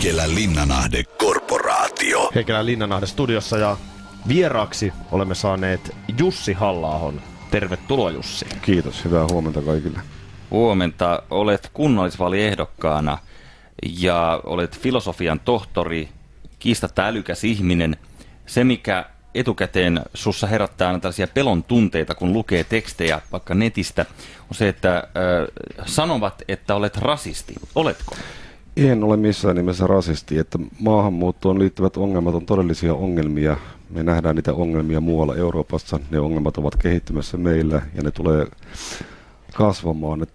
Heikelä Linnanahde Korporaatio. Heikelän Linnanahde studiossa ja vieraaksi olemme saaneet Jussi Halla-ahon. Tervetuloa Jussi. Kiitos, hyvää huomenta kaikille. Huomenta. Olet kunnallisvaaliehdokkaana ja olet filosofian tohtori, kiistatta älykäs ihminen. Se, mikä etukäteen sussa herättää aina tällaisia pelon tunteita, kun lukee tekstejä vaikka netistä, on se, että sanovat, että olet rasisti. Oletko? En ole missään nimessä rasisti, että maahanmuuttoon liittyvät ongelmat on todellisia ongelmia. Me nähdään niitä ongelmia muualla Euroopassa, ne ongelmat ovat kehittymässä meillä ja ne tulee kasvamaan.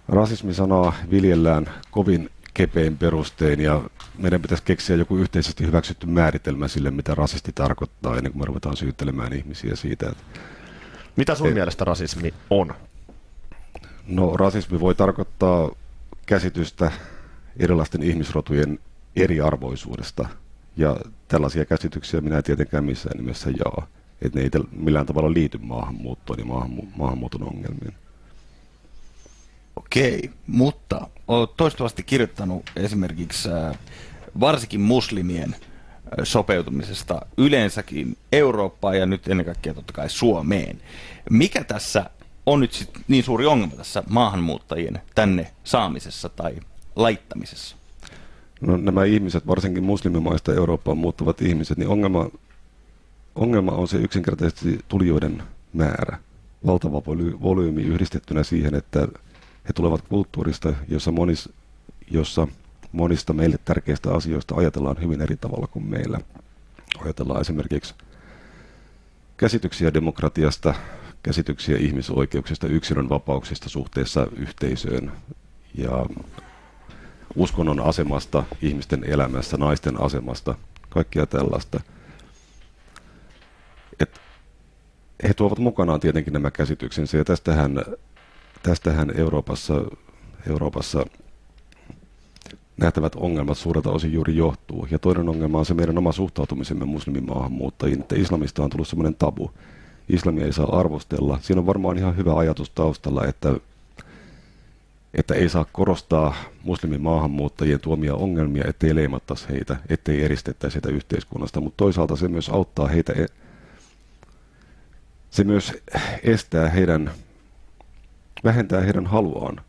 Rasismisanaa viljellään kovin kepein perustein ja meidän pitäisi keksiä joku yhteisesti hyväksytty määritelmä sille, mitä rasisti tarkoittaa, ennen kuin me ruvetaan syyttelemään ihmisiä siitä. Mitä sun mielestä rasismi on? No, rasismi voi tarkoittaa käsitystä erilaisten ihmisrotujen eriarvoisuudesta, ja tällaisia käsityksiä minä en tietenkään missään nimessä jaa, että ne ei millään tavalla liity maahanmuuttoon ja maahanmuuton ongelmiin. Okei, mutta olet toistuvasti kirjoittanut esimerkiksi varsinkin muslimien sopeutumisesta yleensäkin Eurooppaan ja nyt ennen kaikkea totta kai Suomeen. Mikä tässä on nyt sit niin suuri ongelma tässä maahanmuuttajien tänne saamisessa tai laittamisessa? No, nämä ihmiset, varsinkin muslimimaista Eurooppaan muuttuvat ihmiset, niin ongelma on se yksinkertaisesti tulijoiden määrä. Valtava volyymi yhdistettynä siihen, että he tulevat kulttuurista, jossa monista meille tärkeistä asioista ajatellaan hyvin eri tavalla kuin meillä. Ajatellaan esimerkiksi käsityksiä demokratiasta, käsityksiä ihmisoikeuksista, yksilön vapauksista suhteessa yhteisöön ja uskonnon asemasta ihmisten elämässä, naisten asemasta, kaikkea tällaista. He tuovat mukanaan tietenkin nämä käsityksensä ja tästähän Euroopassa nähtävät ongelmat suurelta osin juuri johtuu. Ja toinen ongelma on se meidän oma suhtautumisemme muslimimaahanmuuttajiin, että islamista on tullut semmoinen tabu. Islamia ei saa arvostella. Siinä on varmaan ihan hyvä ajatus taustalla, että ei saa korostaa muslimimaahanmuuttajien tuomia ongelmia, ettei leimattaisi heitä, ettei eristettäisi heitä yhteiskunnasta, mutta toisaalta se myös auttaa heitä, se myös vähentää heidän haluaan,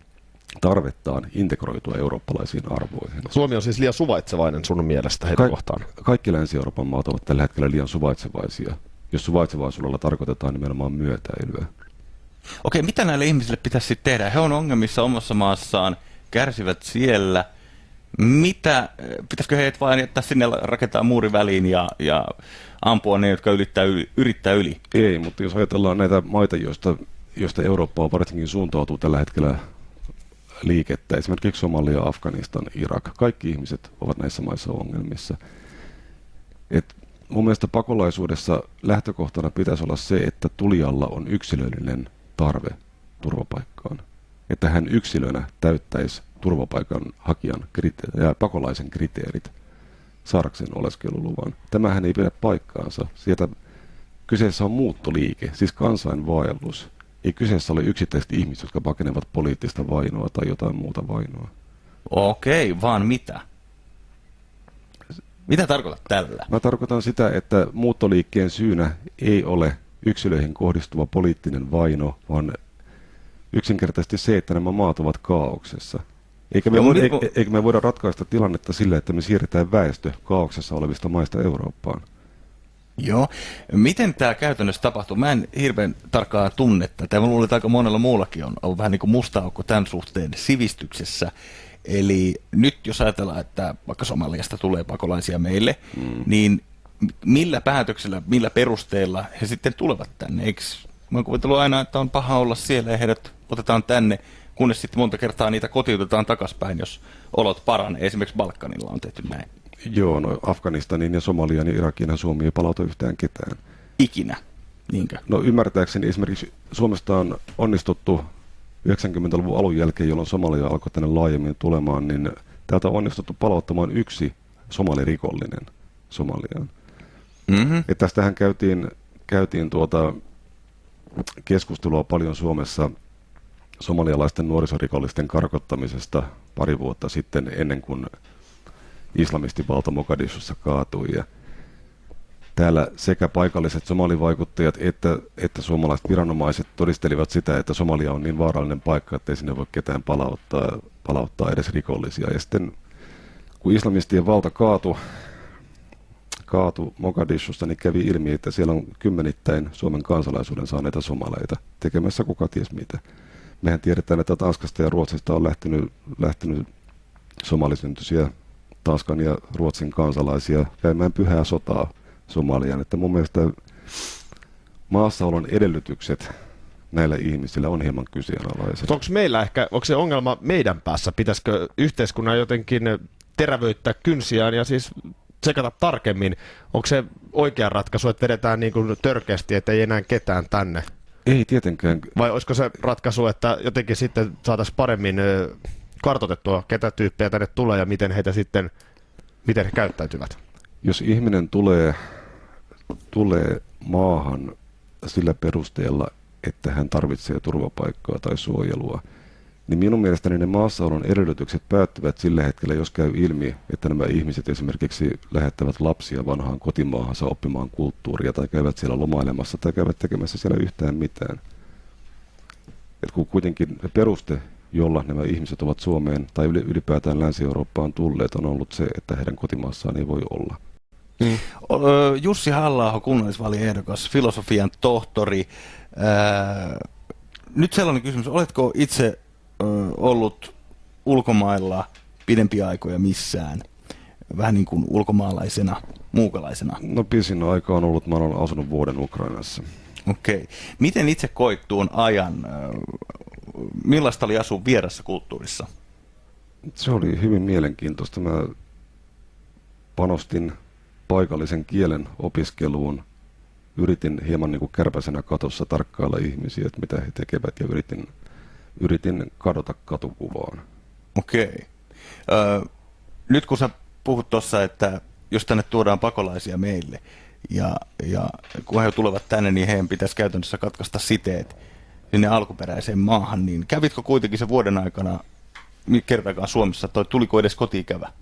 tarvettaan integroitua eurooppalaisiin arvoihin. Suomi on siis liian suvaitsevainen sun mielestä heitä kohtaan? Kaikki Länsi-Euroopan maat ovat tällä hetkellä liian suvaitsevaisia, jos suvaitsevaisuudella tarkoitetaan nimenomaan myötäilyä. Okei, mitä näille ihmisille pitäisi sitten tehdä? He on ongelmissa omassa maassaan, kärsivät siellä. Pitäisikö heidät vain jättää sinne rakentaa muuri väliin ja ampua ne, jotka yrittää yli? Ei, mutta jos ajatellaan näitä maita, joista Eurooppaan varsinkin suuntautuu tällä hetkellä liikettä, esimerkiksi Somalia, Afganistan, Irak, kaikki ihmiset ovat näissä maissa ongelmissa. Mun mielestä pakolaisuudessa lähtökohtana pitäisi olla se, että tulijalla on yksilöllinen tarve turvapaikkaan. Että hän yksilönä täyttäisi turvapaikanhakijan ja pakolaisen kriteerit saadakseen oleskeluluvan. Tämähän ei pidä paikkaansa. Sieltä kyseessä on muuttoliike, siis kansainvaellus. Ei kyseessä ole yksittäiset ihmiset, jotka pakenevat poliittista vainoa tai jotain muuta vainoa. Okei, vaan mitä? Mitä tarkoitat tällä? Mä tarkoitan sitä, että muuttoliikkeen syynä ei ole yksilöihin kohdistuva poliittinen vaino, vaan yksinkertaisesti se, että nämä maat ovat kaauksessa. Eikä me voida ratkaista tilannetta sillä, että me siirretään väestö kaauksessa olevista maista Eurooppaan. Joo. Miten tämä käytännössä tapahtuu? Mä en hirveän tarkkaan tunne tätä. Mä luulen, että aika monella muullakin on vähän niin kuin musta aukko tämän suhteen sivistyksessä. Eli nyt jos ajatellaan, että vaikka Somaliasta tulee pakolaisia meille, niin millä päätöksellä, millä perusteella he sitten tulevat tänne? Eikö mä oon kuvitellut aina, että on paha olla siellä ja heidät otetaan tänne, kunnes sitten monta kertaa niitä kotiutetaan takaspäin, jos olot paranee. Esimerkiksi Balkanilla on tehty näin. Joo, no Afganistanin ja Somalian ja Irakin Suomi ei palauta yhtään ketään. Ikinä, niinkö? No ymmärtääkseni esimerkiksi Suomesta on onnistuttu 90-luvun alun jälkeen, jolloin Somalia alkoi tänne laajemmin tulemaan, niin täältä on onnistuttu palauttamaan yksi somalirikollinen Somaliaan. Mm-hmm. Että tästähän käytiin keskustelua paljon Suomessa somalialaisten nuorisorikollisten karkottamisesta pari vuotta sitten, ennen kuin islamistivalta Mogadishussa kaatui. Ja täällä sekä paikalliset somalivaikuttajat että suomalaiset viranomaiset todistelivat sitä, että Somalia on niin vaarallinen paikka, että ei sinne voi ketään palauttaa edes rikollisia. Ja sitten kun islamistien valta kaatui Mogadishussa, niin kävi ilmi, että siellä on kymmenittäin Suomen kansalaisuuden saaneita somaleita tekemässä kuka ties mitä. Mehän tiedetään, että Tanskasta ja Ruotsista on lähtenyt somalisyntyisiä Tanskan ja Ruotsin kansalaisia käymään pyhää sotaa Somaliaan. Että mun mielestä maassaolon edellytykset näillä ihmisillä on hieman kyseenalaiset. Onko se ongelma meidän päässä? Pitäisikö yhteiskunnan jotenkin terävöittää kynsiään ja siis tsekata tarkemmin? Onko se oikea ratkaisu, että vedetään niin kuin törkeästi, että ei enää ketään tänne? Ei tietenkään. Vai olisiko se ratkaisu, että jotenkin sitten saataisiin paremmin kartoitettua, ketä tyyppejä tänne tulee ja miten he käyttäytyvät? Jos ihminen tulee maahan sillä perusteella, että hän tarvitsee turvapaikkaa tai suojelua, niin minun mielestäni ne maassaolon edellytykset päättyvät sillä hetkellä, jos käy ilmi, että nämä ihmiset esimerkiksi lähettävät lapsia vanhaan kotimaahansa oppimaan kulttuuria tai käyvät siellä lomailemassa tai käyvät tekemässä siellä yhtään mitään. Et kun kuitenkin peruste, jolla nämä ihmiset ovat Suomeen tai ylipäätään Länsi-Eurooppaan tulleet, on ollut se, että heidän kotimaassaan ei voi olla. Jussi Halla-aho, kunnallisvaaliehdokas, filosofian tohtori. Nyt sellainen kysymys, oletko itse ollut ulkomailla pidempiä aikoja missään? Vähän niin kuin ulkomaalaisena, muukalaisena? No pisin aika on ollut, mä olen asunut vuoden Ukrainassa. Okei. Miten itse koit tuon ajan? Millaista oli asua vierassa kulttuurissa? Se oli hyvin mielenkiintoista. Mä panostin paikallisen kielen opiskeluun. Yritin hieman niin kuin kärpäsenä katossa tarkkailla ihmisiä, että mitä he tekevät, ja yritin kadota katukuvaan. Okei. Nyt kun sä puhut tuossa, että jos tänne tuodaan pakolaisia meille, ja kun he tulevat tänne, niin heidän pitäisi käytännössä katkaista siteet sinne alkuperäiseen maahan, niin kävitkö kuitenkin se vuoden aikana kertaakaan Suomessa, tai tuliko edes koti-ikävä?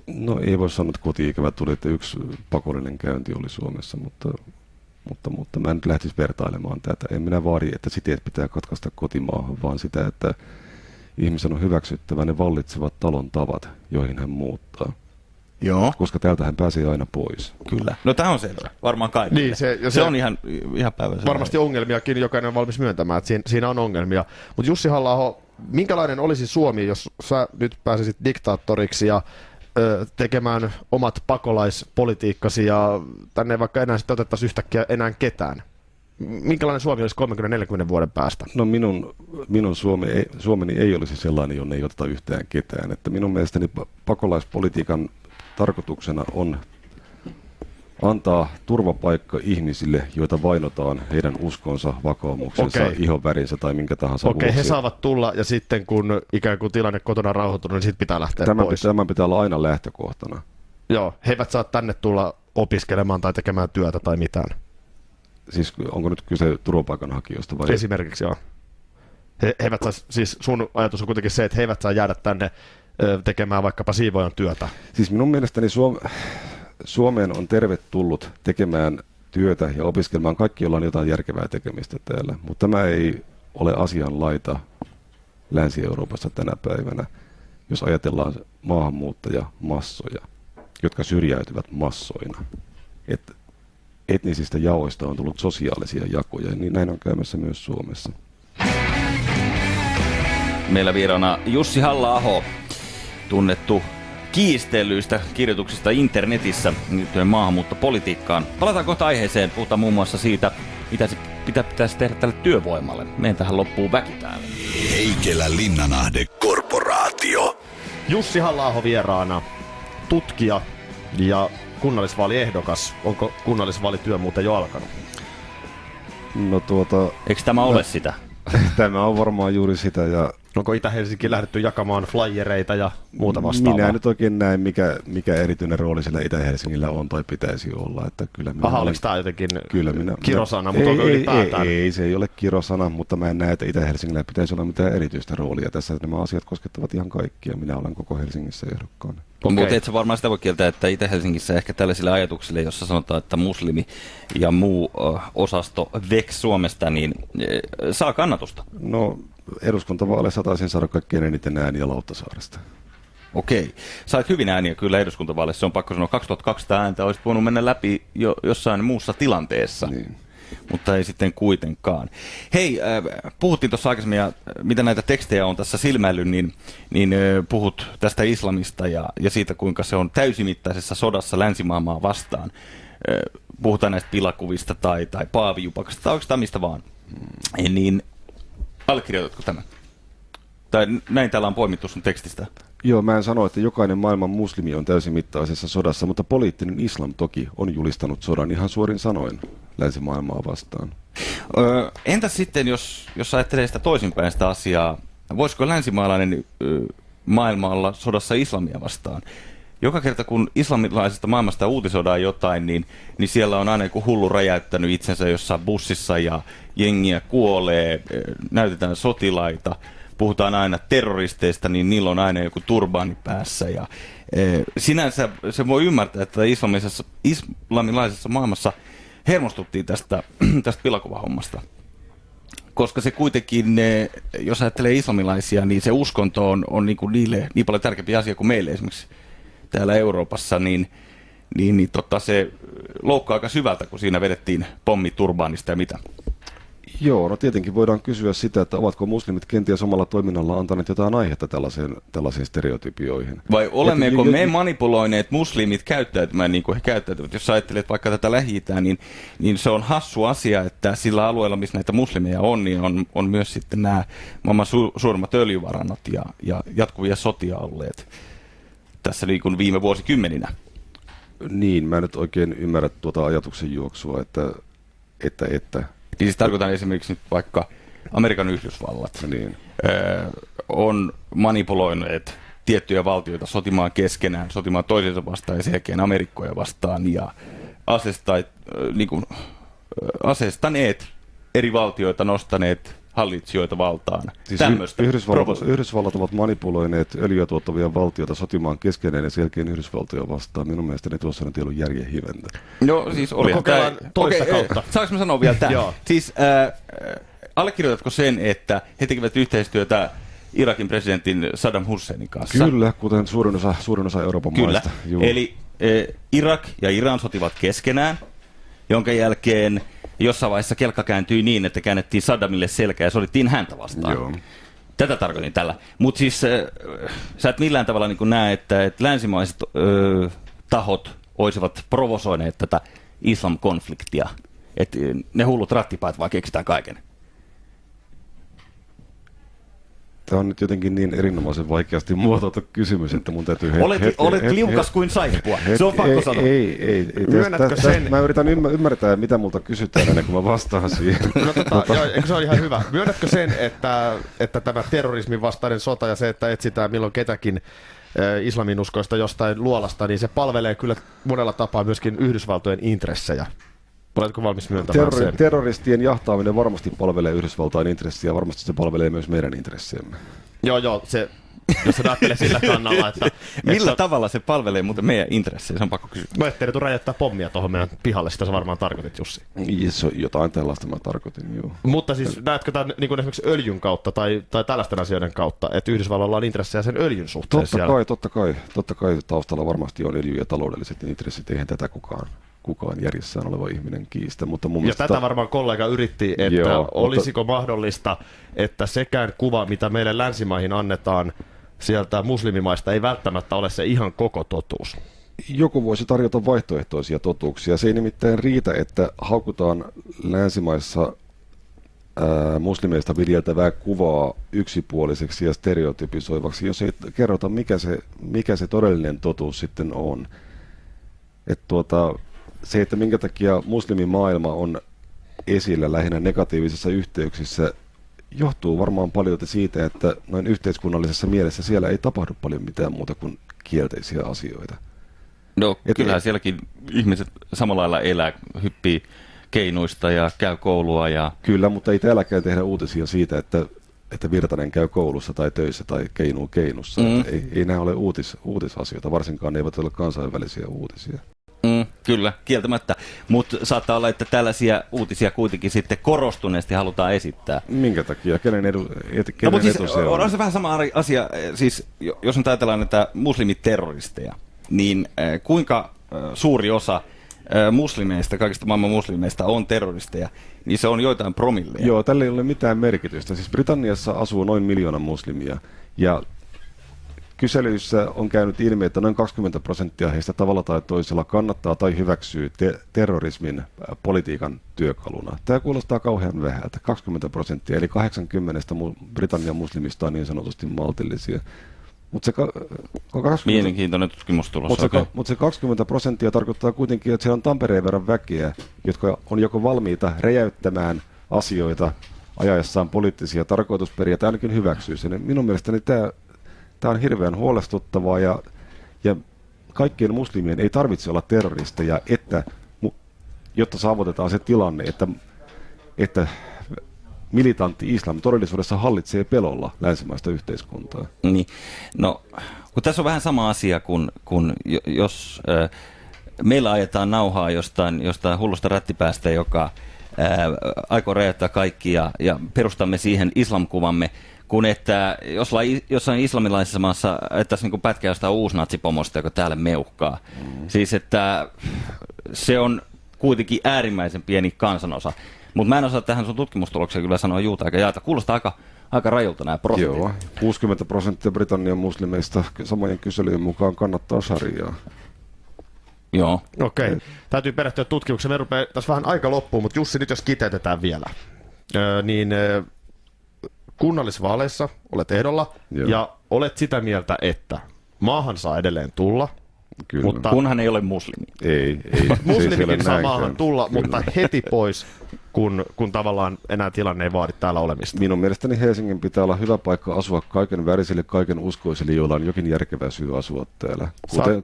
No ei voi sanoa, että koti-ikävä tuli, että yksi pakollinen käynti oli Suomessa, mutta mä en nyt lähtisi vertailemaan tätä. En minä vaadi, että siteet pitää katkaista kotimaahan, vaan sitä, että ihmisen on hyväksyttävä ne vallitsevat talon tavat, joihin hän muuttaa. Joo. Koska täältä hän pääsee aina pois. Kyllä. No tämä on selvä. Varmaan kaikille. Niin, se on ihan päiväselvä. Varmasti ongelmiakin jokainen on valmis myöntämään, että siinä on ongelmia. Mutta Jussi Halla-aho, minkälainen olisi Suomi, jos sä nyt pääsisit diktaattoriksi ja tekemään omat pakolaispolitiikkasi ja tänne ei vaikka enää sitten otettaisiin yhtäkkiä enää ketään? Minkälainen Suomi olisi 30-40 vuoden päästä? No minun Suomeni ei olisi sellainen, jonne ei oteta yhtään ketään. Että minun mielestäni pakolaispolitiikan tarkoituksena on antaa turvapaikka ihmisille, joita vainotaan heidän uskonsa, vakaumuksensa, ihonvärinsä tai minkä tahansa vuoksi. He saavat tulla ja sitten kun ikään kuin tilanne kotona on rauhoittunut, niin sitten pitää lähteä pois. Tämän pitää olla aina lähtökohtana. Joo, he eivät saa tänne tulla opiskelemaan tai tekemään työtä tai mitään. Siis onko nyt kyse turvapaikanhakijoista vai? Esimerkiksi joo. He eivät saa, siis sun ajatus on kuitenkin se, että he eivät saa jäädä tänne tekemään vaikkapa siivoojan työtä. Siis minun mielestäni Suomeen on tervetullut tekemään työtä ja opiskelemaan kaikki, joilla on jotain järkevää tekemistä täällä. Mutta tämä ei ole asianlaita Länsi-Euroopassa tänä päivänä, jos ajatellaan maahanmuuttajamassoja, jotka syrjäytyvät massoina. Että etnisistä jaoista on tullut sosiaalisia jakoja, niin näin on käymässä myös Suomessa. Meillä vieraana Jussi Halla-aho, tunnettu kiistellyistä kirjoituksista internetissä liittyen maahanmuuttopolitiikkaan. Palataan kohta aiheeseen, puhutaan muun muassa siitä, mitä se pitäisi tehdä tälle työvoimalle. Meidän tähän loppuu väki täällä. Heikelä Linnanahde Korporaatio. Jussi Halla-aho vieraana, tutkija ja kunnallisvaaliehdokas. Onko kunnallisvaalityö muuten jo alkanut? No eikö tämä ole sitä? Tämä on varmaan juuri sitä, ja Onko Itä-Helsinkiin lähdetty jakamaan flyereita ja muuta vastaavaa? Minä nyt oikein näin, mikä erityinen rooli sillä Itä-Helsingillä on tai pitäisi olla. Että kyllä oliko tämä jotenkin kyllä kirosana, mutta onko ylipäätään? Ei, se ei ole kirosana, mutta mä en näe, että Itä-Helsingillä pitäisi olla mitään erityistä roolia tässä. Nämä asiat koskettavat ihan kaikkia. Minä olen koko Helsingissä ehdokkaana. Okay. Mutta et sä varmaan sitä voi kieltää, että Itä-Helsingissä ehkä tällaisille ajatuksille, jossa sanotaan, että muslimi ja muu osasto veks Suomesta, niin saa kannatusta. No, eduskuntavaaleissa taisin saada kaikkein eniten ääniä Lauttasaaresta. Okei. Sait hyvin ääniä kyllä eduskuntavaaleissa, se on pakko sanoa. 2200 ääntä olisi voinut mennä läpi jo jossain muussa tilanteessa, niin. Mutta ei sitten kuitenkaan. Hei, puhuttiin tuossa aikaisemmin, ja mitä näitä tekstejä on tässä silmäillyt, niin puhut tästä islamista ja siitä, kuinka se on täysimittaisessa sodassa länsimaailmaa vastaan. Puhutaan näistä pilakuvista tai paavijupakasta tai oikeastaan mistä vaan. Niin allekirjoitatko tämän? Tai näin täällä on poimittu sun tekstistä. Joo, mä en sano, että jokainen maailman muslimi on täysimittaisessa sodassa, mutta poliittinen islam toki on julistanut sodan ihan suorin sanoin länsimaailmaa vastaan. Entäs sitten, jos ajattelee sitä toisinpäin sitä asiaa, voisiko länsimaalainen maailma olla sodassa islamia vastaan? Joka kerta, kun islamilaisesta maailmasta uutisoidaan jotain, niin siellä on aina joku hullu räjäyttänyt itsensä jossain bussissa ja jengiä kuolee, näytetään sotilaita. Puhutaan aina terroristeista, niin niillä on aina joku turbaani päässä. Ja, sinänsä se voi ymmärtää, että islamilaisessa maailmassa hermostuttiin tästä pilakuvahommasta. Koska se kuitenkin, jos ajattelee islamilaisia, niin se uskonto on niin kuin niille niin paljon tärkeämpi asia kuin meille esimerkiksi täällä Euroopassa, niin se loukkaa aika syvältä, kun siinä vedettiin pommi turbaanista ja mitä. Joo, no tietenkin voidaan kysyä sitä, että ovatko muslimit kenties omalla toiminnalla antaneet jotain aihetta tällaisiin stereotypioihin. Vai olemmeko me manipuloineet muslimit käyttäytymään niin kuin he käyttäytyvät? Jos ajattelet vaikka tätä Lähi-Itää, niin se on hassu asia, että sillä alueella, missä näitä muslimeja on, niin on myös sitten nämä maailman suurimmat öljyvarannot ja jatkuvia sotia olleet tässä niin kuin viime vuosikymmeninä. Niin, mä en nyt oikein ymmärrä tuota ajatuksen juoksua, että Niin siis tarkoitan esimerkiksi nyt vaikka Amerikan Yhdysvallat on manipuloineet tiettyjä valtioita sotimaan keskenään, sotimaan toisensa vastaan ja sen jälkeen Amerikkoja vastaan ja asestaneet eri valtioita, nostaneet hallitsijoita valtaan. Siis Yhdysvallat ovat manipuloineet öljyä tuottavia valtioita sotimaan keskenään ja sen jälkeen Yhdysvaltoja vastaan. Minun mielestäni tuossa on ollut järjen hiventä. No siis oli. Kokeillaan toista kautta. Saanko mä sanoa vielä tämän? Siis allekirjoitatko sen, että he tekevät yhteistyötä Irakin presidentin Saddam Husseinin kanssa? Kyllä, kuten suurin osa Euroopan maista. Kyllä, eli Irak ja Iran sotivat keskenään, jonka jälkeen jossain vaiheessa kelkka kääntyi niin, että käännettiin Saddamille selkä ja sodittiin häntä vastaan. Joo. Tätä tarkoitin tällä. Mutta siis sä et millään tavalla niin näe, että länsimaiset tahot olisivat provosoineet tätä islam-konfliktia. Että ne hullut rattipäät vaan keksitään kaiken. Tämä on nyt jotenkin niin erinomaisen vaikeasti muotoiltu kysymys, että mun täytyy... Olet liukas kuin saippua. Se on pakko sanoa. Ei. Mä yritän ymmärtää, mitä multa kysytään ennen kuin mä vastaan siihen. Eikö se ole ihan hyvä? Myönnätkö sen, että tämä terrorismin vastainen sota ja se, että etsitään milloin ketäkin islaminuskoista jostain luolasta, niin se palvelee kyllä monella tapaa myöskin Yhdysvaltojen intressejä? Oletko valmis myöntämään sen? Terroristien jahtaaminen varmasti palvelee Yhdysvaltain intressiä ja varmasti se palvelee myös meidän intressiämme. Joo, jos se ajattelee sillä kannalla, että... Millä tavalla se palvelee muuten meidän intressejä? Se on pakko kysyä. No ettei tule räjäyttää pommia tuohon meidän pihalle, sitä sä varmaan tarkoitit, Jussi. Jotain tällaista mä tarkoitin, joo. Mutta siis näetkö tämän niin kuin esimerkiksi öljyn kautta tai tällaisten asioiden kautta, että Yhdysvalloilla on intressejä sen öljyn suhteen siellä? Totta kai taustalla varmasti on öljy- ja taloudelliset intressit, eihän tätä kukaan järjessään oleva ihminen kiistä. Mutta mun mielestä tätä varmaan kollega yritti, että olisiko mahdollista, että sekään kuva, mitä meille länsimaihin annetaan sieltä muslimimaista, ei välttämättä ole se ihan koko totuus. Joku voisi tarjota vaihtoehtoisia totuuksia. Se ei nimittäin riitä, että haukutaan länsimaissa muslimeista viljeltävää kuvaa yksipuoliseksi ja stereotypisoivaksi, jos ei kerrota, mikä se todellinen totuus sitten on. Se, että minkä takia muslimimaailma on esillä lähinnä negatiivisissa yhteyksissä johtuu varmaan paljon siitä, että noin yhteiskunnallisessa mielessä siellä ei tapahdu paljon mitään muuta kuin kielteisiä asioita. No kyllähän sielläkin ihmiset samalla lailla elää, hyppii keinuista ja käy koulua. Ja... Kyllä, mutta ei täälläkään tehdä uutisia siitä, että Virtanen käy koulussa tai töissä tai keinuu keinussa. Ei nämä ole uutisasioita, varsinkaan ne eivät ole kansainvälisiä uutisia. Kyllä, kieltämättä. Mutta saattaa olla, että tällaisia uutisia kuitenkin sitten korostuneesti halutaan esittää. Minkä takia? Kenen etu se on? On se vähän sama asia. Siis, jos nyt ajatellaan näitä muslimiterroristeja, niin kuinka suuri osa muslimeista, kaikista maailman muslimeista on terroristeja, niin se on joitain promilleja. Joo, tällä ei ole mitään merkitystä. Siis Britanniassa asuu noin 1 miljoona muslimia, ja kyselyissä on käynyt ilmi, että noin 20% heistä tavalla tai toisella kannattaa tai hyväksyy terrorismin politiikan työkaluna. Tämä kuulostaa kauhean vähältä. 20%, eli 80 Britannian muslimista on niin sanotusti maltillisia. Mielenkiintoinen tutkimustulos. Mutta se 20% tarkoittaa kuitenkin, että siellä on Tampereen verran väkeä, jotka on joko valmiita räjäyttämään asioita ajaessaan poliittisia tarkoitusperiä, tai ainakin hyväksyy sen. Minun mielestäni tämä on hirveän huolestuttavaa, ja kaikkien muslimien ei tarvitse olla terroristeja, jotta saavutetaan se tilanne, että militantti islam todellisuudessa hallitsee pelolla länsimaista yhteiskuntaa. Niin. No, kun tässä on vähän sama asia kuin jos meillä ajetaan nauhaa jostain hullusta rättipäästä, joka aikoo räjäyttää kaikki ja perustamme siihen islamkuvamme, kun että jossain islamilaisessa maassa ajettaisiin niin pätkä jostain uusnatsipomosta, joka täällä meuhkaa. Siis että se on kuitenkin äärimmäisen pieni kansanosa. Mutta mä en osaa tähän sun tutkimustulokseen kyllä sanoa juuta eikä jaata. Kuulostaa aika rajulta nämä prosentit. Joo, 60% Britannian muslimeista samojen kyselyjen mukaan kannattaa shariaa. Joo. Okei. Täytyy perehtyä tutkimukseen. Me rupeaa tässä vähän aika loppuun, mutta Jussi, nyt jos kiteytetään vielä. Kunnallisvaaleissa olet ehdolla. Joo. Ja olet sitä mieltä, että maahan saa edelleen tulla. Kyllä. Mutta kunhan ei ole muslimi. Ei. Muslimikin saa maahan tulla, kyllä, mutta heti pois, kun tavallaan enää tilanne ei vaadi täällä olemista. Minun mielestäni Helsingin pitää olla hyvä paikka asua kaiken värisille, kaiken uskoisille, joilla on jokin järkevä syy asua täällä.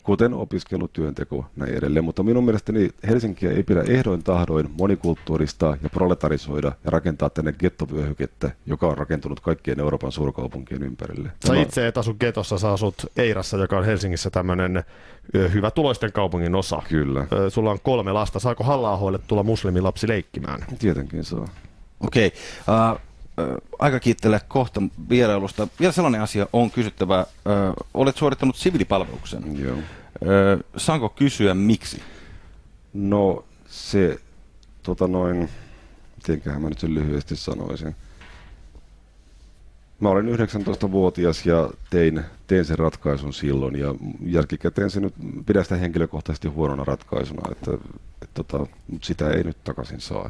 Kuten opiskelu, työnteko, näin edelleen. Mutta minun mielestäni Helsinkiä ei pidä ehdoin tahdoin monikulttuuristaa ja proletarisoida ja rakentaa tänne gettovyöhykettä, joka on rakentunut kaikkien Euroopan suurkaupunkien ympärille. Sä itse et asu getossa, sä asut Eirassa, joka on Helsingissä tämmöinen hyvä tuloisten kaupungin osa. Kyllä. Sulla on 3 lasta. Saako Halla-ahoille tulla muslimilapsi leikkimään? Tietenkin saa. Okei. Aika kiittele kohta vierailusta. Vielä sellainen asia on kysyttävä. Olet suorittanut siviilipalveluksen. Joo. Saanko kysyä miksi? No se, mitenköhän mä nyt sen lyhyesti sanoisin. Mä olin 19-vuotias ja tein sen ratkaisun silloin, ja jälkikäteen se nyt pidän sitä henkilökohtaisesti huonona ratkaisuna, mutta sitä ei nyt takaisin saa.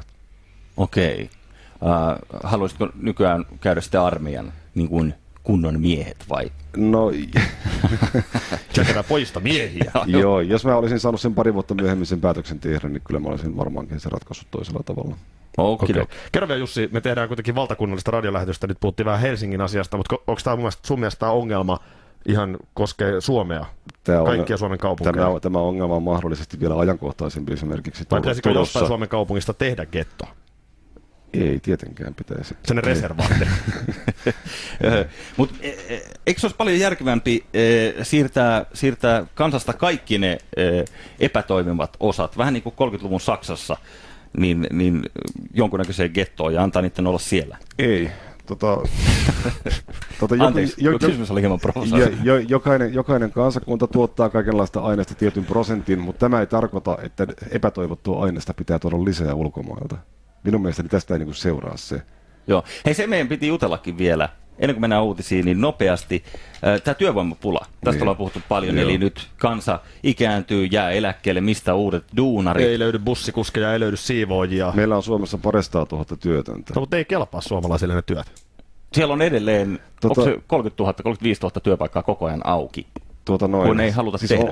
Okei. Haluaisitko nykyään käydä sitä armeijan niin kuin kunnon miehet vai? No, jätetään poista miehiä. Joo, jos mä olisin saanut sen 2 vuotta myöhemmin sen päätöksen tehdä, niin kyllä mä olisin varmaankin se ratkaissut toisella tavalla. Okay. Kerro vielä Jussi, me tehdään kuitenkin valtakunnallista radiolähetystä, nyt puhuttiin vähän Helsingin asiasta, mutta onko tämä sun mielestä tämä ongelma ihan koskee Suomea, kaikkia Suomen kaupunkeja? Tämä ongelma on mahdollisesti vielä ajankohtaisempi esimerkiksi vai pitäisikö jostain Suomen kaupungista tehdä getto? Ei tietenkään pitäisi. Sen reservaatti. Mutta eikö se olisi paljon järkevämpi siirtää kansasta kaikki ne epätoimivat osat, vähän niin kuin 30-luvun Saksassa, niin jonkunnäköiseen gettoon ja antaa niiden olla siellä? Ei. Anteeksi, kysymys oli hieman provosoiva. Jokainen kansakunta tuottaa kaikenlaista aineesta tietyn prosentin, mutta tämä ei tarkoita, että epätoivottua aineesta pitää tuoda lisää ulkomailta. Minun mielestäni tästä ei niin kuin seuraa se. Joo. Hei, se meidän piti jutellakin vielä, ennen kuin mennään uutisiin, niin nopeasti. Tämä työvoimapula, tästä ollaan puhuttu paljon, eli nyt kansa ikääntyy, jää eläkkeelle, mistä uudet duunarit. Ei löydy bussikuskeja, ei löydy siivoojia. Meillä on Suomessa 200 000 työtöntä. No, mutta ei kelpaa suomalaisille ne työt. Siellä on edelleen, onko se 30 000, 35 000 työpaikkaa koko ajan auki? kun ei haluta siis tehdä.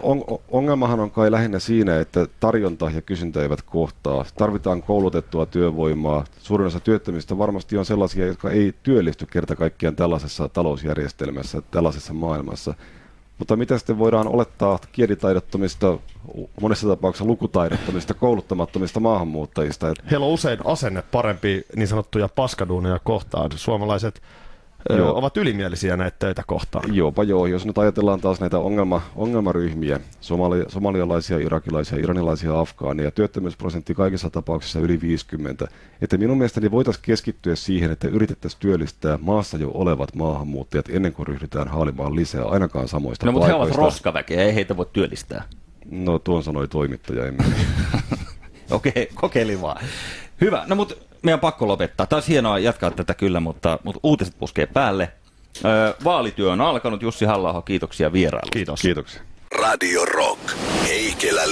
Ongelmahan on kai lähinnä siinä, että tarjonta ja kysyntä eivät kohtaa. Tarvitaan koulutettua työvoimaa. Suurin osa työttömistä varmasti on sellaisia, jotka ei työllisty kerta kaikkiaan tällaisessa talousjärjestelmässä, tällaisessa maailmassa. Mutta mitä sitten voidaan olettaa kielitaidottomista, monessa tapauksessa lukutaidottomista, kouluttamattomista maahanmuuttajista? Heillä on usein asenne parempi niin sanottuja paskaduuneja kohtaan. Suomalaiset ovat ylimielisiä näitä töitä kohtaan. Jopa joo, jos nyt ajatellaan taas näitä ongelmaryhmiä, somalialaisia, irakilaisia, iranilaisia, afgaania, työttömyysprosentti kaikissa tapauksissa yli 50, että minun mielestäni voitaisiin keskittyä siihen, että yritettäisiin työllistää maassa jo olevat maahanmuuttajat ennen kuin ryhdytään haalimaan lisää, ainakaan samoista No, mutta he paikoista. ovat roskaväkeä, ei heitä voi työllistää. No tuon sanoi toimittaja, emme. Okei, kokeilin vaan. Hyvä, no mutta meidän pakko lopettaa. Taisi hienoa jatkaa tätä kyllä, mutta uutiset puskee päälle. Vaalityö on alkanut. Jussi Halla-aho, kiitoksia vierailusta. Kiitos. Kiitoksia. Radio Rock. Heikelä